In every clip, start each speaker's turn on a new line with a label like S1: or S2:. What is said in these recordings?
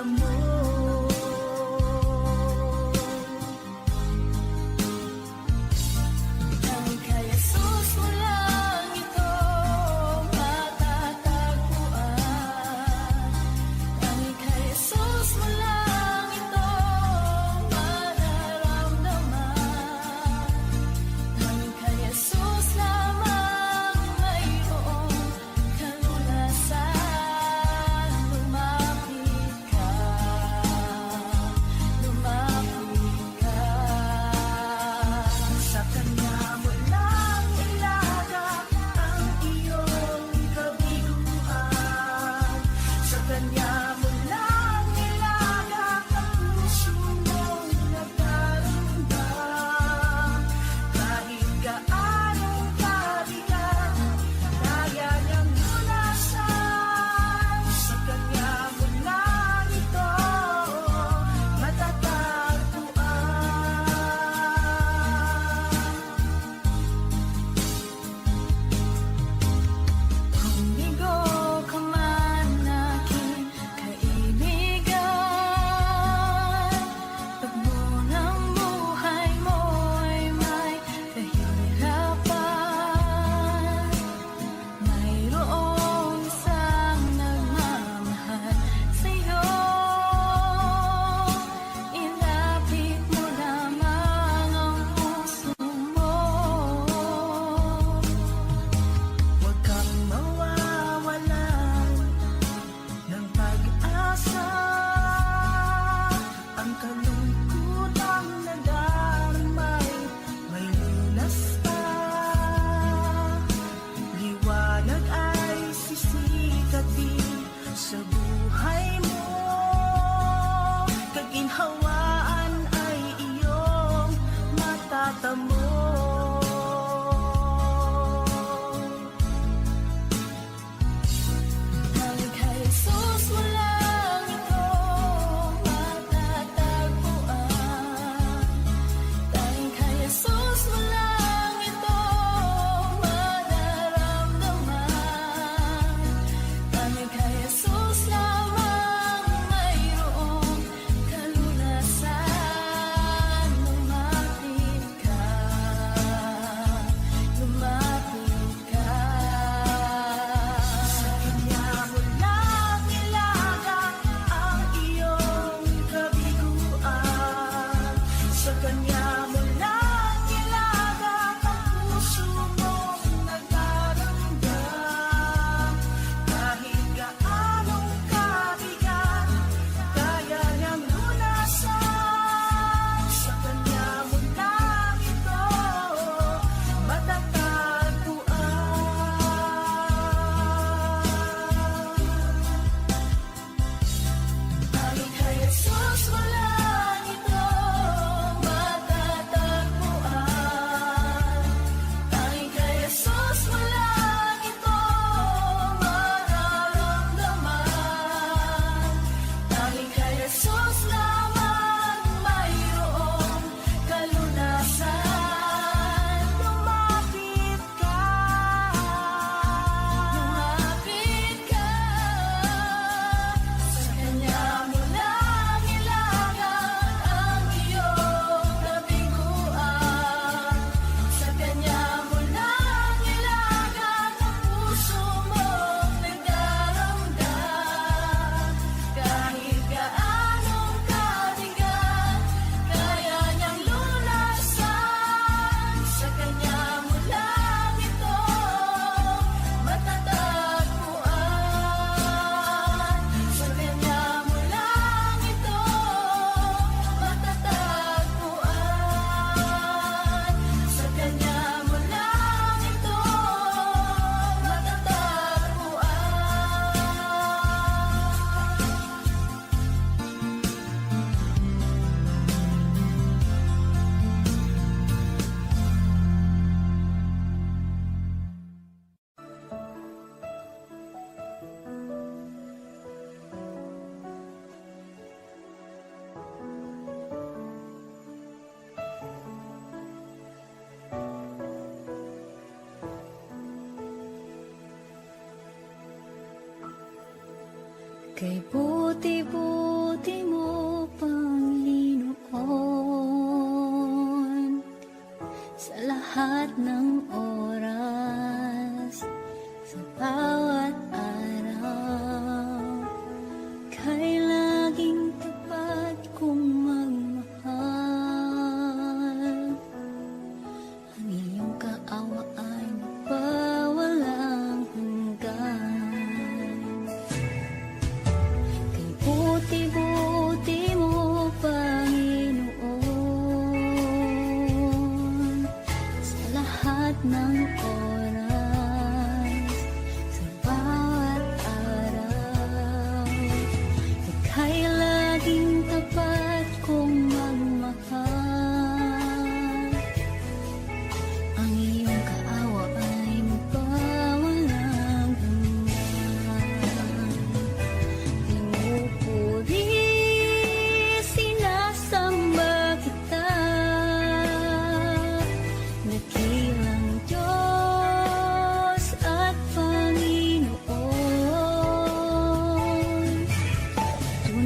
S1: matatamo. Tanging kay Jesus mo lang ito matatagpuan. Tanging kay Jesus mo lang ito mararamdaman. Tanging kay Jesus lamang mayroong kalunasan. Lumapit ka, lumapit ka. Sa Kanya mo lang ilagak ang iyong kabiguan. Sa Kanya mo lang ilagak ang puso mong nagdaramdam. Kahit gaanong kabigat, kaya niyang lunasan. Sa Kanya mo lang ito matatagpuan. Kung bigo ka man aking kaibigan, pag munang buhay mo'y may kahirapan, mayroong isang nagmamahal sa'yo. Ilapit mo lamang ang puso mo. Huwag kang mawawalan ng pag-asa. Ang kalungkutang nadarmay may lunas pa. Liwanag ay sisikat din sa buhay mo. Kaginhawaan ay iyong matatamo. Tanging kay Jesus mo lang ito matatagpuan. Tanging kay Jesus mo lang ito mararamdaman. Tanging kay Jesus lamang mayroong kalunasan. Lumapit ka, lumapit ka. Sa Kanya mo lang ilagak ang iyong kabiguan. Sa Kanya mo lang ilagak ang puso mong nagdaramdam. Kahit gaanong kabigat, kaya niyang lunasan. Sa Kanya mo lang ito matatagpuan. Tanging kay Jesus mo lang ito matatagpuan. Tanging kay Jesus mo lang ito mararamdaman. Tanging kay Jesus lamang mayroong kalunasan. Lumapit ka, lumapit ka. Sa Kanya mo lang ilagak ang iyong kabiguan. Sa Kanya mo lang ilagak ang puso mong nagdaramdam. Kahit gaanong kabigat, kaya niyang lunasan. Sa Kanya mo lang ito matatagpuan. Sa Kanya mo lang ito matatagpuan. Sa Kanya mo lang ito Kay buti-buti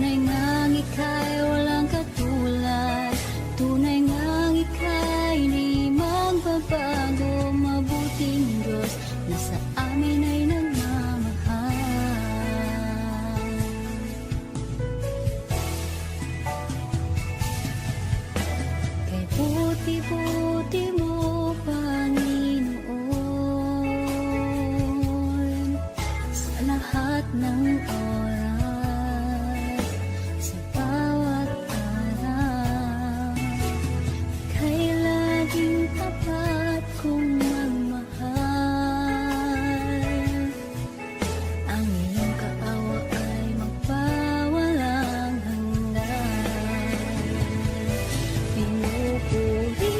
S1: Tunay ngang ika'y walang katulad, tunay ngang ika'y di magbabago. Mabuting Diyos na sa amin ay nagmamahal. Kay buti-buti mo, Panginoon, sa lahat ng oras, sa bawat araw, kay laging tapat kong magmahal. Ang iyong kaawa ay magpawalang hanggan. Pinupuri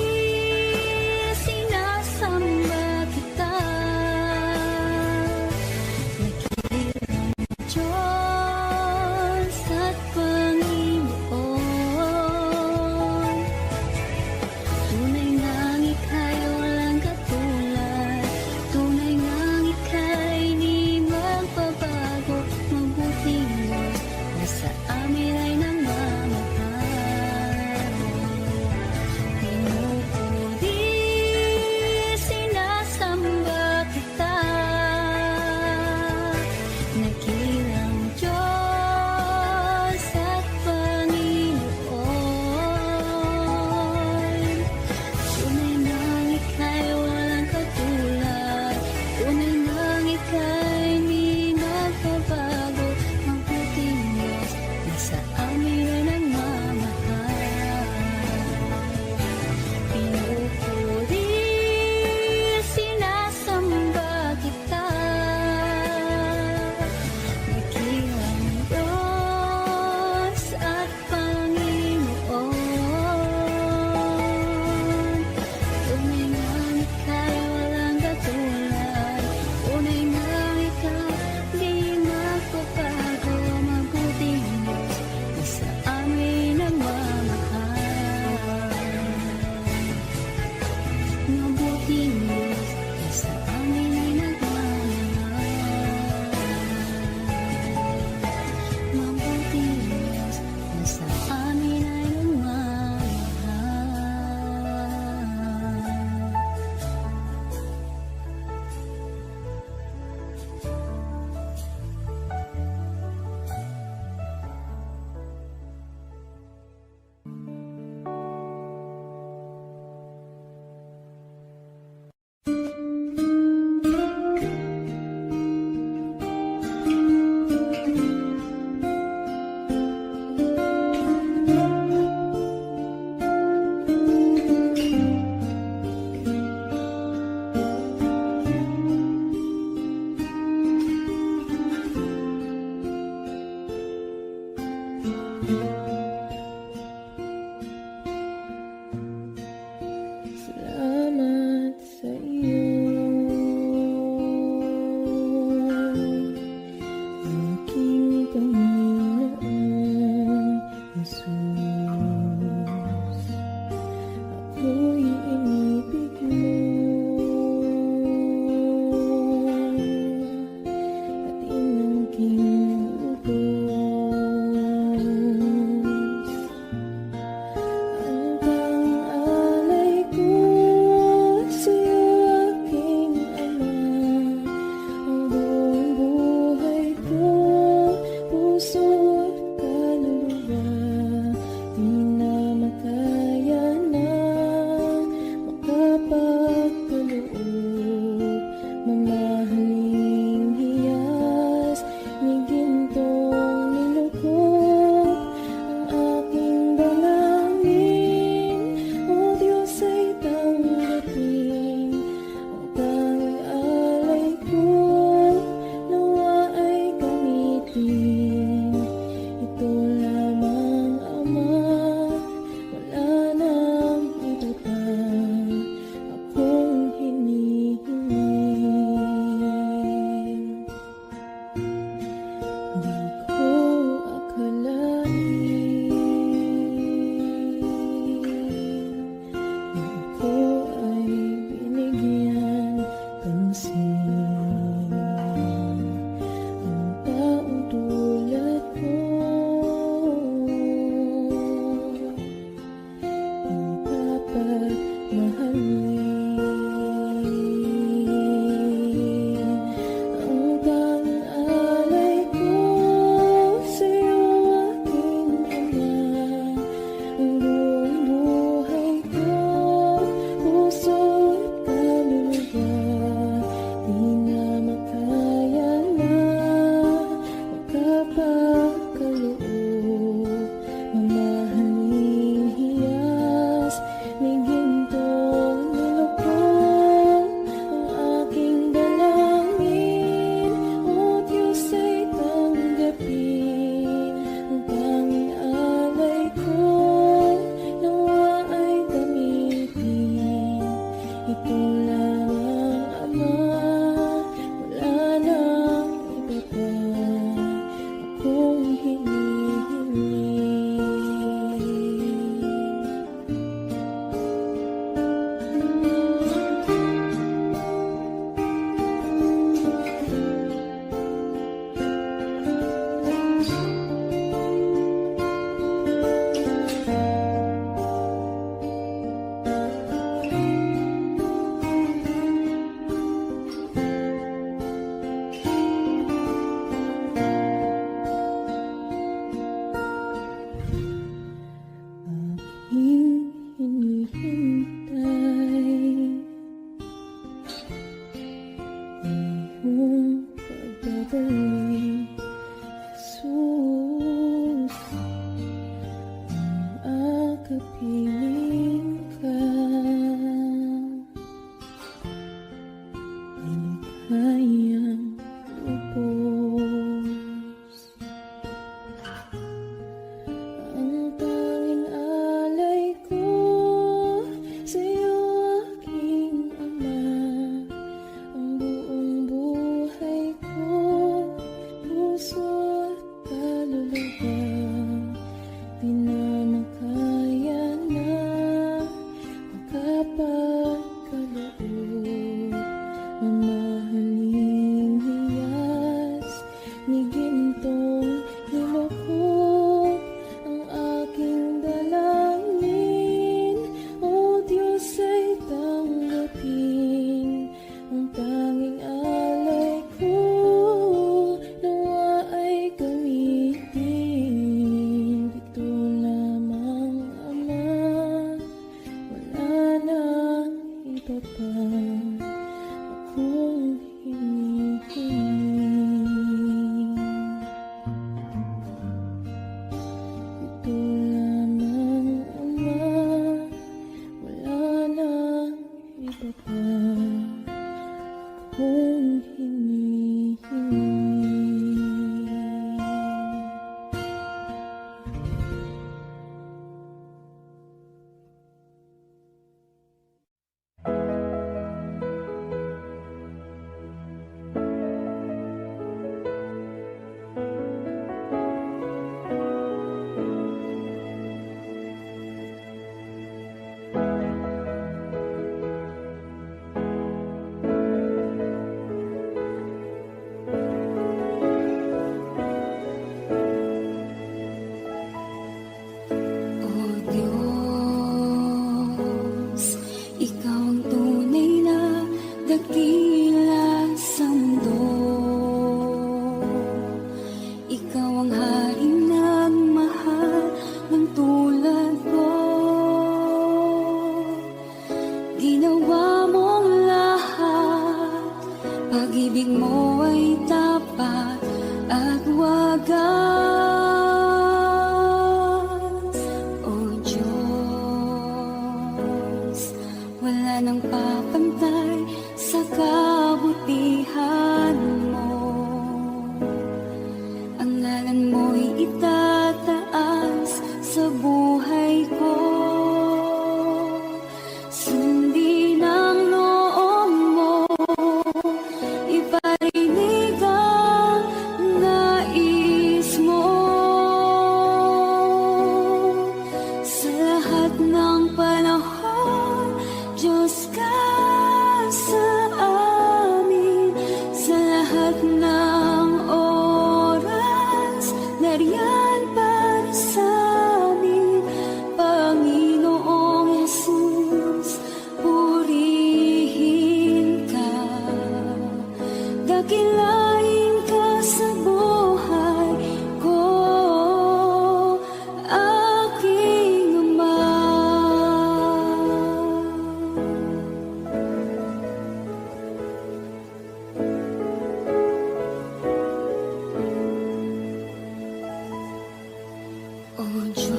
S2: O Diyos,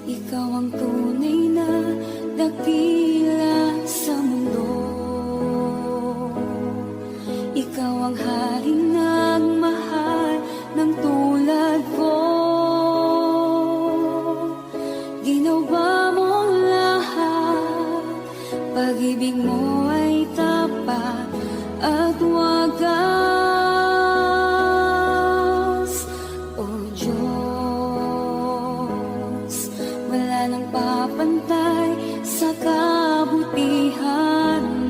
S2: Ikaw ang tunay na dakila sa mundo. Ikaw ang haring nagmahal ng tulad ko. Ginawa mo lahat, pag-ibig mo ay tapat at wagas. O Diyos, wala nang papantay sa kabutihan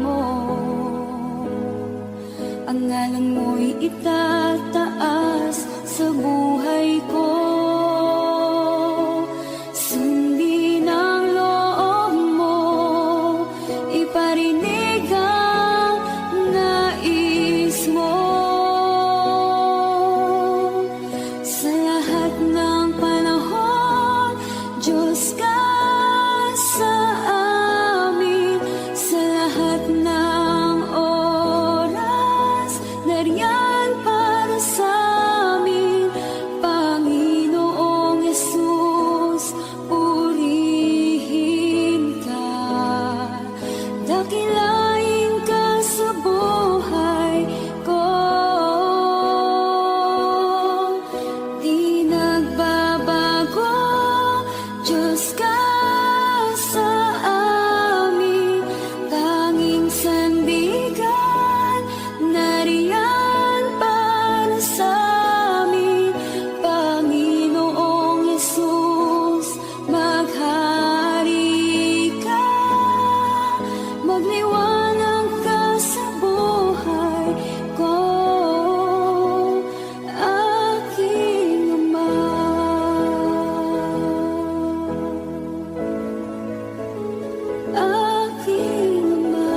S2: mo. Ang ngalan mo'y itataas sa buhay ko. Sundin ang loob mo, iparinig ang nais mo. Sa lahat ng panahon, Diyos ka sa amin. Sa lahat ng oras, nariyan para sa amin. Panginoong Yesus, purihin ka. Dakilain ka sa buhay ko. Di nagbabago, Diyos ka sa amin. Tanging sandigan, nariyan para sa amin. Panginoong Yesus, maghari ka. Magliwanag ka sa buhay ko, aking Ama. Aking Ama.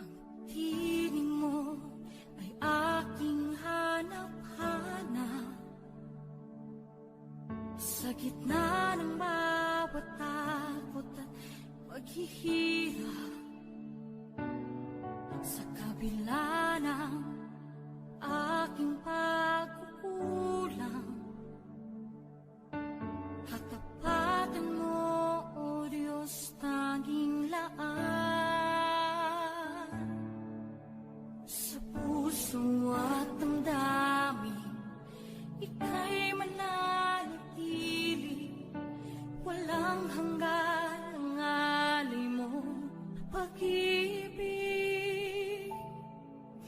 S2: Ang hiling mo ay aking hanap-hanap. Sa gitna ng bawat takot at paghihirap, sa kabila ng aking pagkukulang, katapatan mo, O Diyos, tanging laan. Sa puso at damdamin, ika'y mananatili. Walang hanggan ang alay mo, pag-ibig.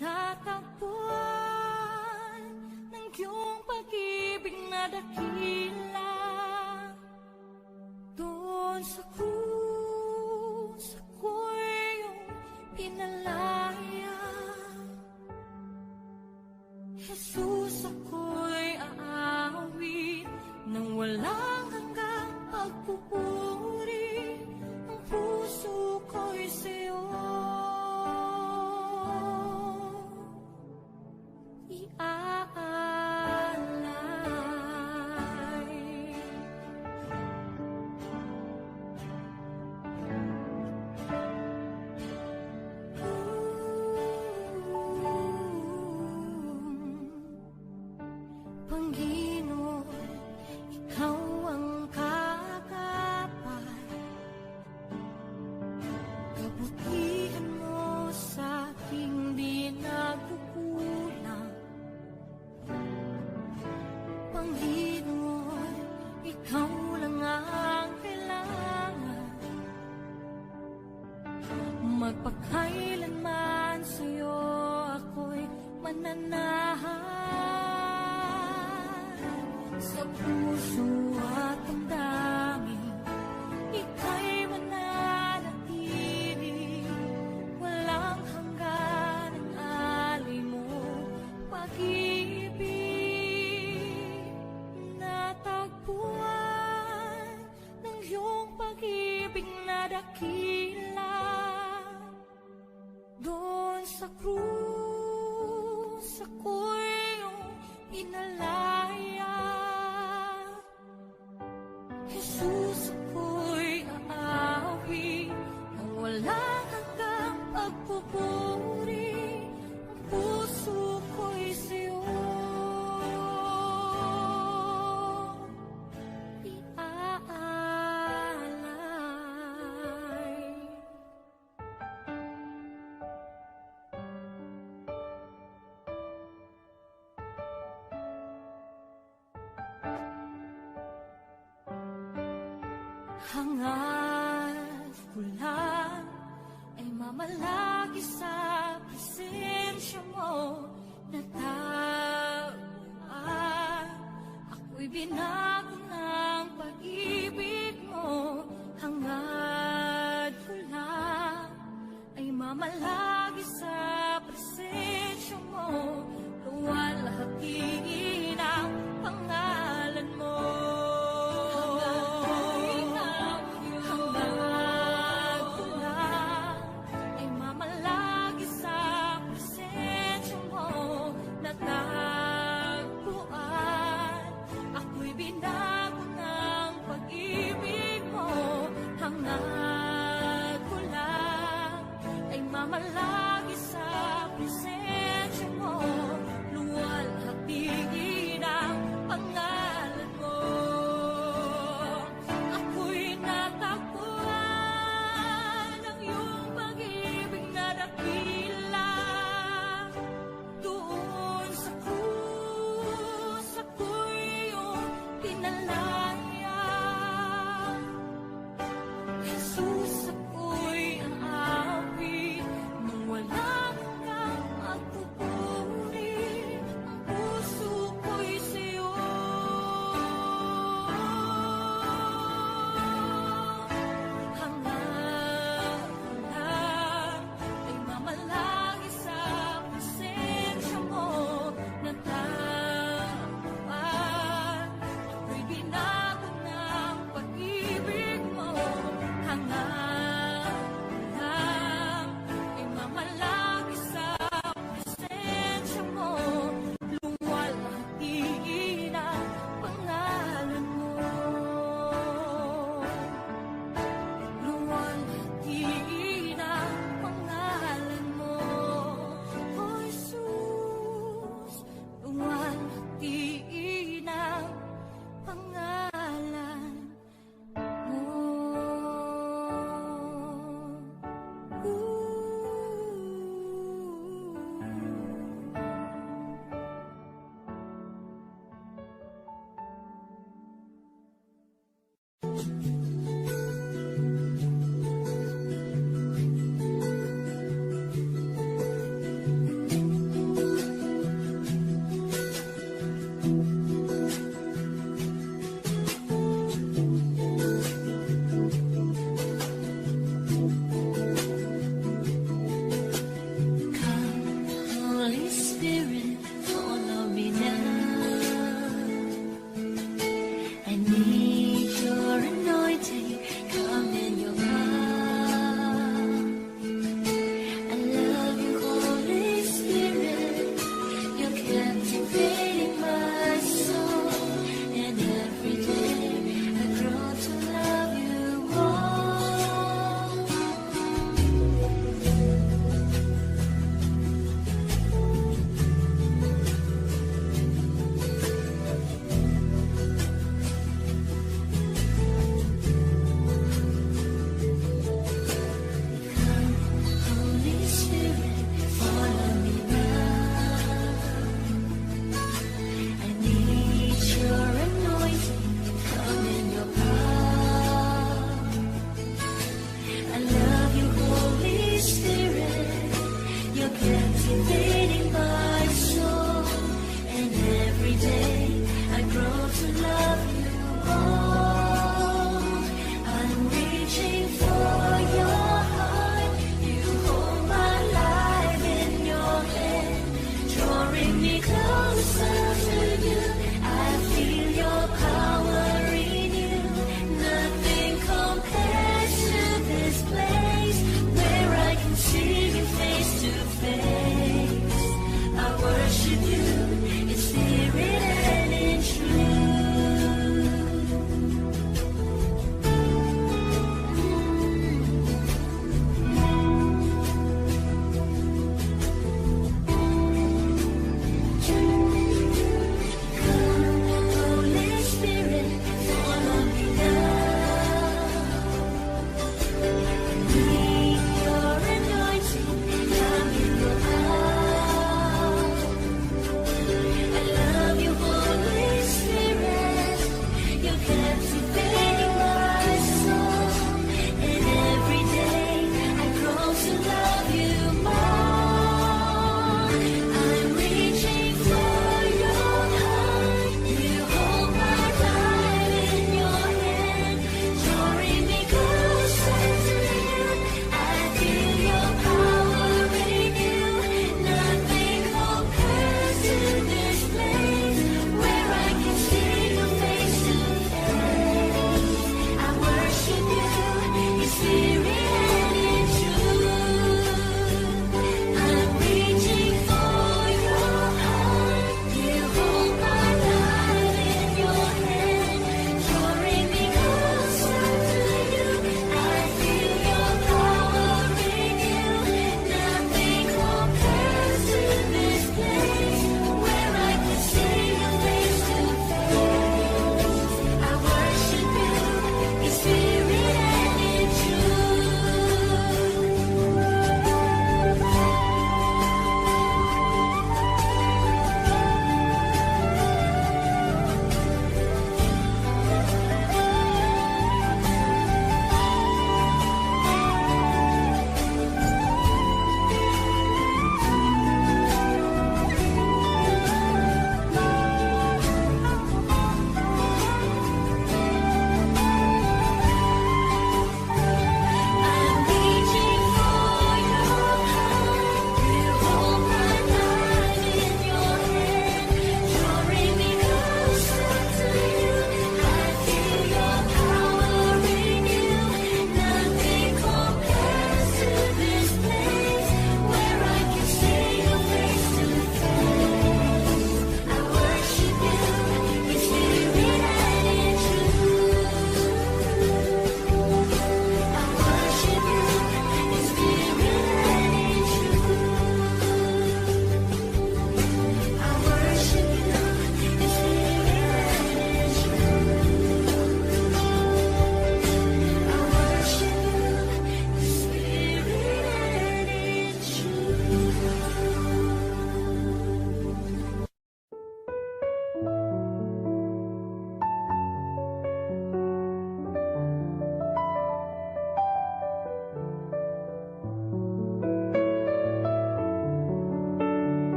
S2: Natagpuan ng iyong pag-ibig na dakila. Doon sa krus, ako'y iyong pinalaya. Jesus, ako'y aawit nang walang hanggang pagpupuri. Ang puso ko'y sa'yo iaalay. Panginoon, Ikaw ang kagapay. Kabutihan mo sa aking di nagkukulang. Panginoon, Ikaw lang ang kailangan. Magpakailanman sa'yo ako'y mananahan. Sa puso at damdamin, ika'y mananatili. Hangad ko lang ay mamalagi sa presensya mo. Natagpuan ako'y binago ng pag-ibig mo. Hangad ko lang ay mamalagi sa presensya mo. Luwalhati ang pangalan mo. Hangad ko lang ay mamalagi sa presensya mo. Natagpuan ako'y binago ng pag-ibig mo. Hangad ko lang ay mamalagi sa presensya mo. Luwalhati ang pangalan mo. Ako'y natagpuan ng iyong pag-ibig na dakila. Doon sa krus ako'y iyong pinalaya. Jesus, ako'y ang awit nung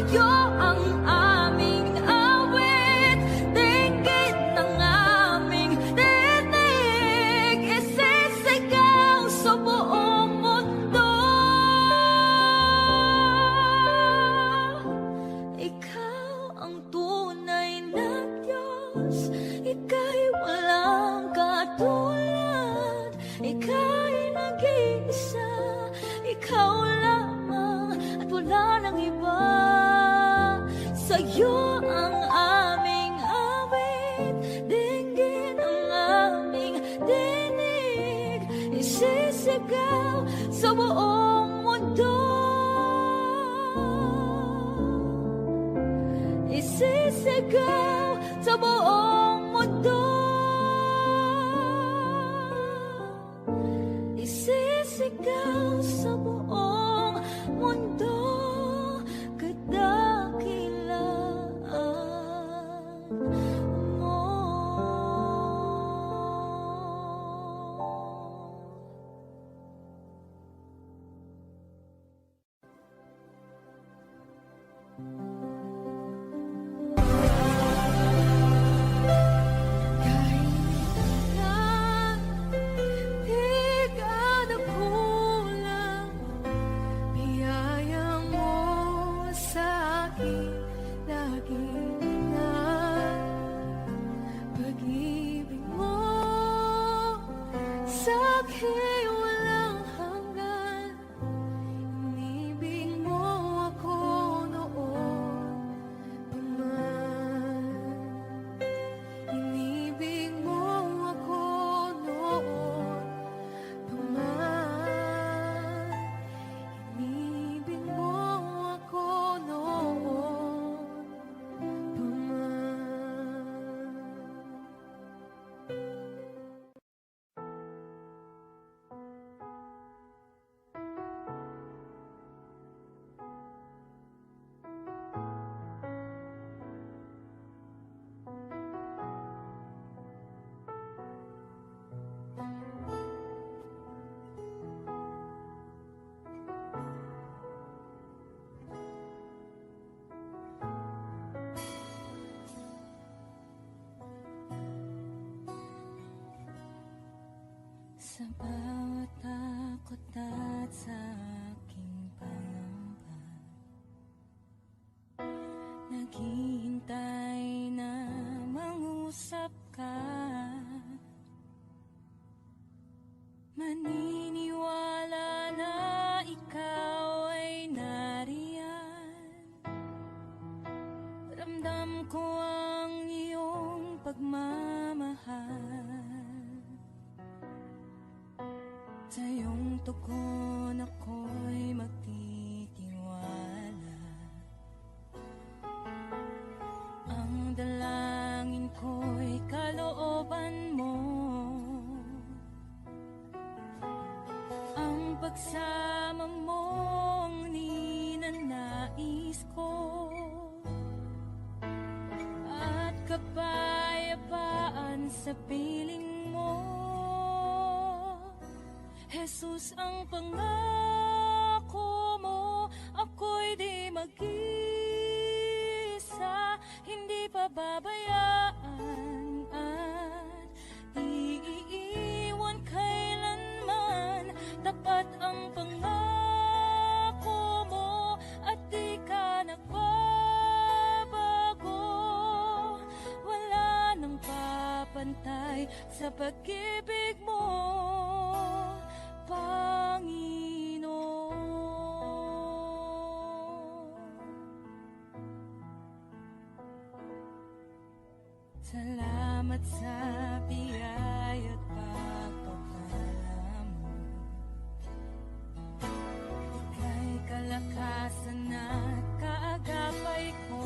S2: sa'yo ang aming awit, dinggit ng aming tinig, isisigaw sa buong mundo. Ikaw ang tunay na Diyos, ika'y walang katulad, ika'y nag-iisa, ikaw lamang at wala nang iba. Sa'yo ang aming awit, dinggin ang aming dinig, isisigaw sa buong mundo. Isisigaw sa buong mundo. Isisigaw sa buong mundo. Kadakilaan mo. Sa bawat takot at sa aking pangamba, naghihintay na mangusap ka. Maniniwala na ikaw ay nariyan. Ramdam ko ang iyong pagmamahal. Sa iyong tugon ako'y magtitiwala. Ang dalangin ko'y kalooban mo. Ang pagsama mo ang ninanais ko. At kapayapaan sa piling mo. Jesus, ang pangako mo, ako'y di mag-isa, hindi pababayaan at iiwan kailanman. Tapat ang pangako mo at di ka nagbabago. Wala nang papantay sa pag-ibig mo, Panginoon. Salamat sa biyaya at pagpapala mo. Ika'y kalakasan at kaagapay ko.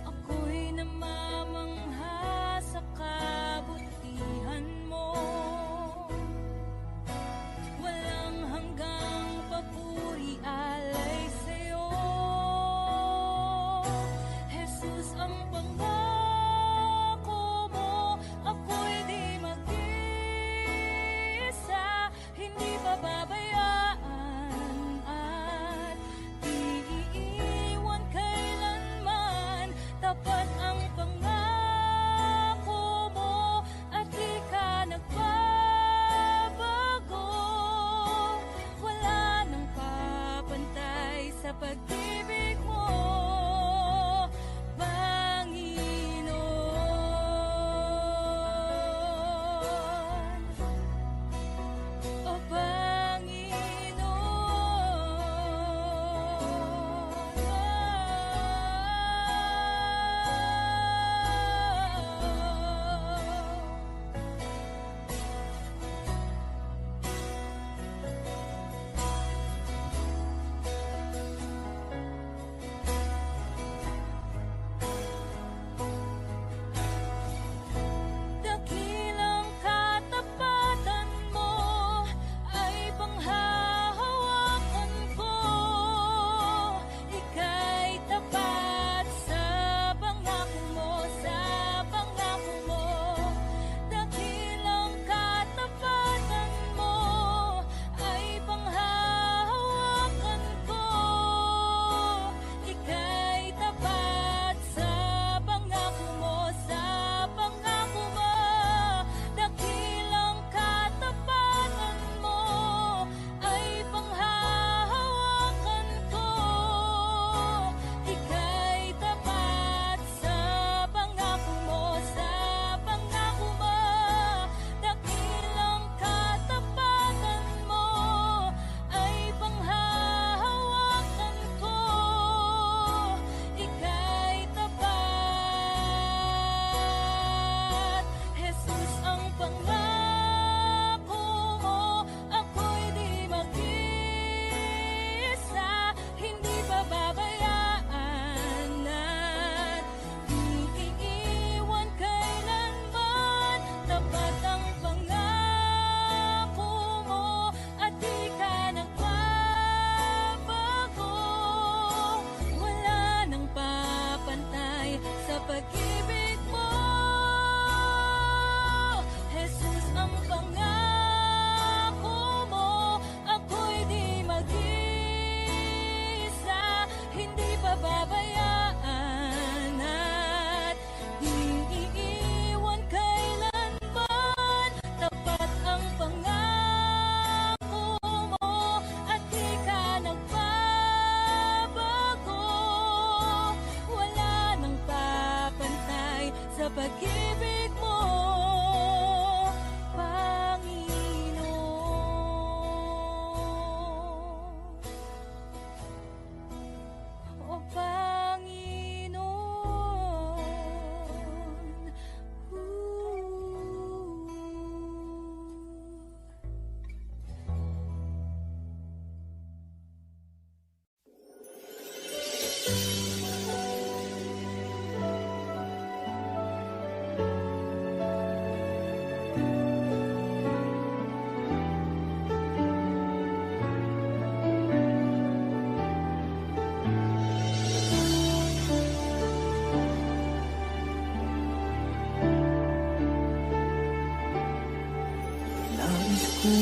S2: Ako'y namamangha sa kabutihan mo. Walang hanggang papuri alay sa'yo. Jesus, ang pangako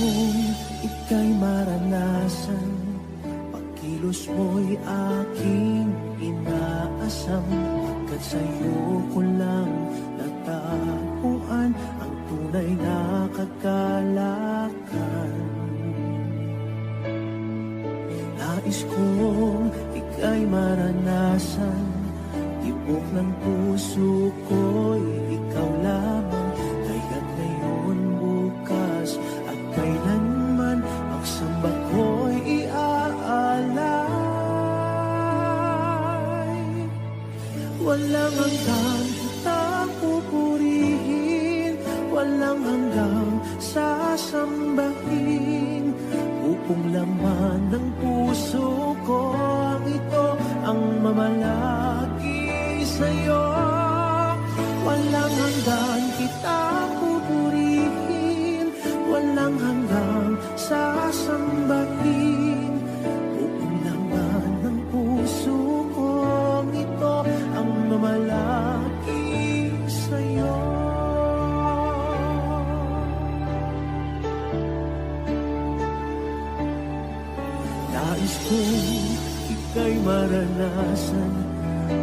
S3: kong ika'y maranasan, pagkilos mo'y aking inaasam. Pagkat sa'yo ko lang natagpuan ang tunay na kagalakan. Nais kong ika'y maranasan, tibok ng puso ko'y ikaw lamang. Kaya't ngayon, bukas at kailanman, pagsamba ko'y iaalay. Walang hanggang kitang pupurihin, walang hanggang sasambahin. Upong laman ng puso ko ang ito ang mamalagi sa'yo. Walang hanggan kitang pupurihin, walang hanggang sasambahin. Upong laman ng puso ko ang ito ang mamalagi sa'yo. Nais kong ika'y maranasan,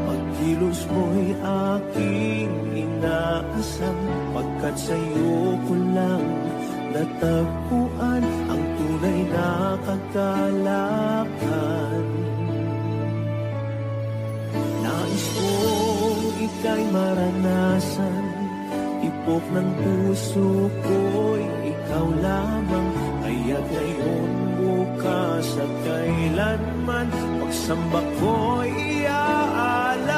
S3: pagkilos mo'y aking inaasam. Pagkat sa'yo ko lang natagpuan ang tunay na kagalakan. Nais kong ika'y maranasan, tibok ng puso ko'y ikaw lamang. Kaya't ngayon, bukas at kailanman, pagsamba ko'y iaalay.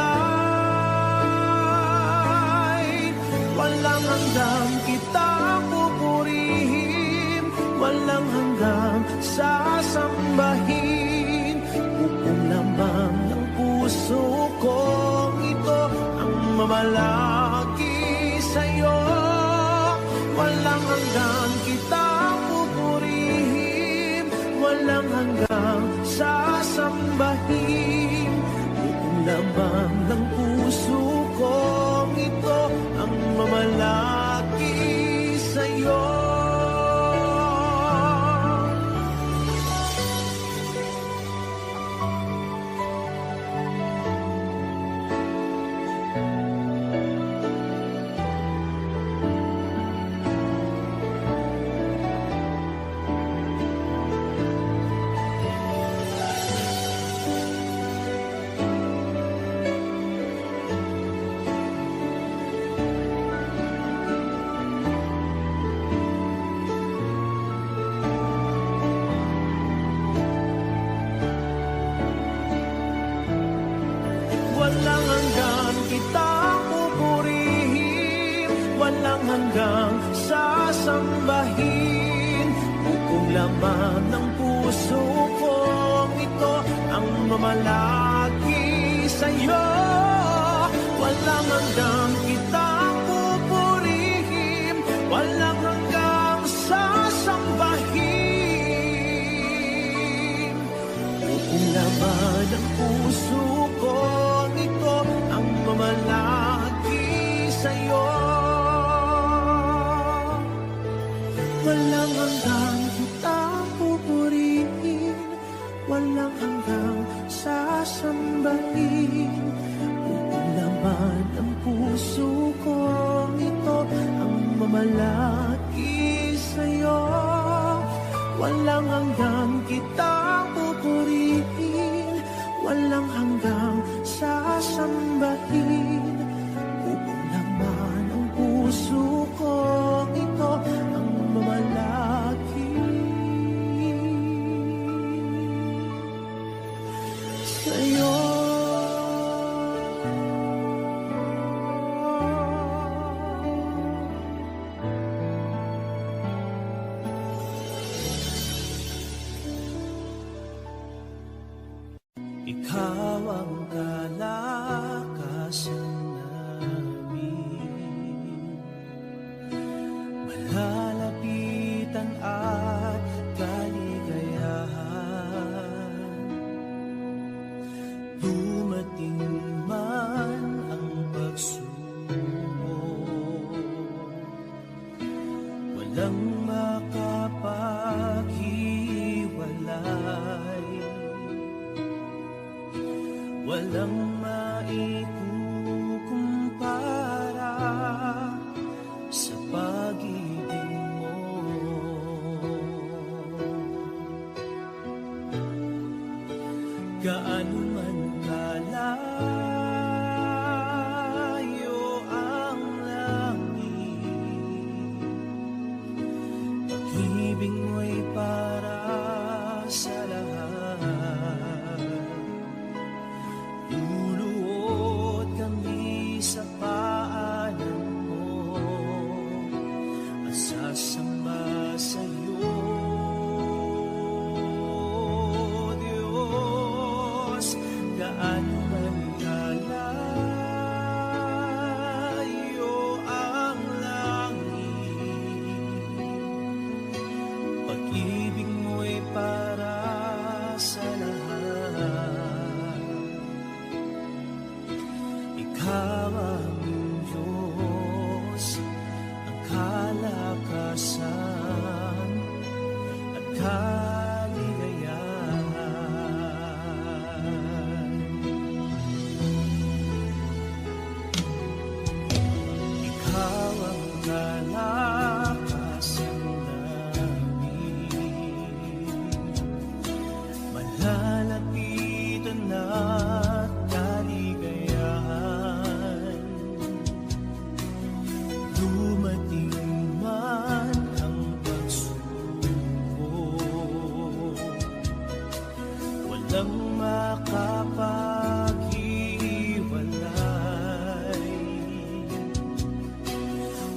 S3: Walang hanggang kitang pupurihin, walang hanggang sasambahin. Upong lamang ng puso ko ito ang mamalagi sa'yo. Walang hanggang kitang pupurihin, walang hanggang sasambahin. Upong lamang ng puso ko ito ang mamalagi sa'yo. Walang hanggang kitang pupurihin, walang hanggang sasambahin. Upong laman ng puso ko ito ang mamalagi sa'yo. Walang hanggang kitang pupurihin, walang hanggang sasambahin. Upong laman ng puso ko ito ang mamalagi sa'yo. Walang hanggang kitang pupurihin, walang hanggang sasambahin. Upong laman ng puso ko ito ang mamalagi sa'yo. Walang hanggang kitang pupurihin, walang hanggang sasambahin. Upong laman ng puso ko ito ang mamalagi sa'yo. Ikaw ang kalakasan namin, malalapitan at kaligayahan. Dumating man ang pagsubok, walang makapag walang maikukumpara sa pag-ibig mo. Gaano man kalayo ang langit, pag-ibig mo'y para sa lahat. Luluhod kami sa paanan mo at sasamba sa'yo, Diyos. Gaano man kalayo ang langit, pag-ibig mo'y para sa lahat. Ikaw aming Diyos, ang kalakasan at kaligayahan. Ikaw ang kalakasan namin, malalapitan at kaligayahan. Dumating man ang pagsubok, walang makapaghiwalay,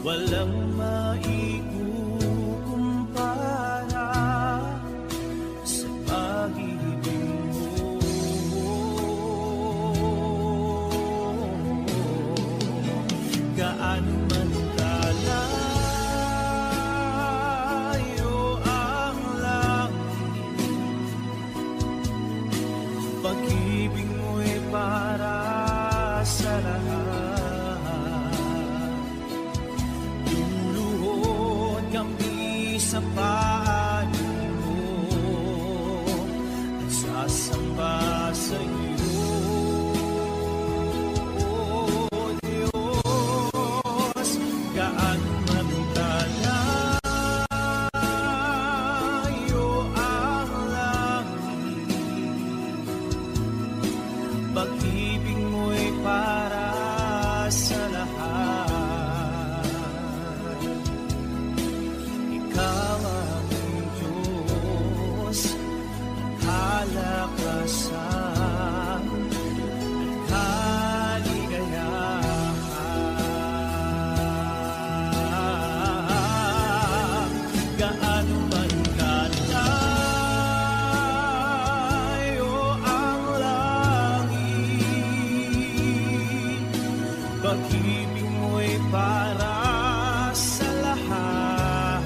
S3: walang maikukumpara sa pag-ibig mo. Gaano man kalayo ang langit, pag-ibig mo'y para sa lahat. Luluhod kami sa paanan mo at sasamba sa'yo, Diyos. Gaano man kalayo ang langit, pag-ibig mo'y para sa lahat. Ikaw aming Diyos, ang kalakasan at kaligayahan. Gaano man kalayo ang langit, pag-ibig mo'y para sa lahat.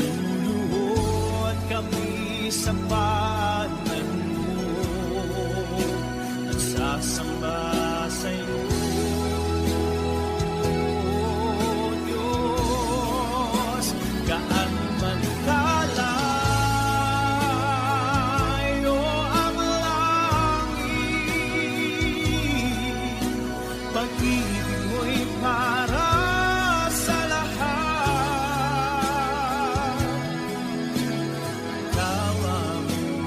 S3: Luluhod kami sa paanan mo at sasamba sa'yo, Diyos. Gaano man kalayo ang langit, pag-ibig mo'y para sa lahat. Ikaw aming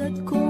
S2: tulad ko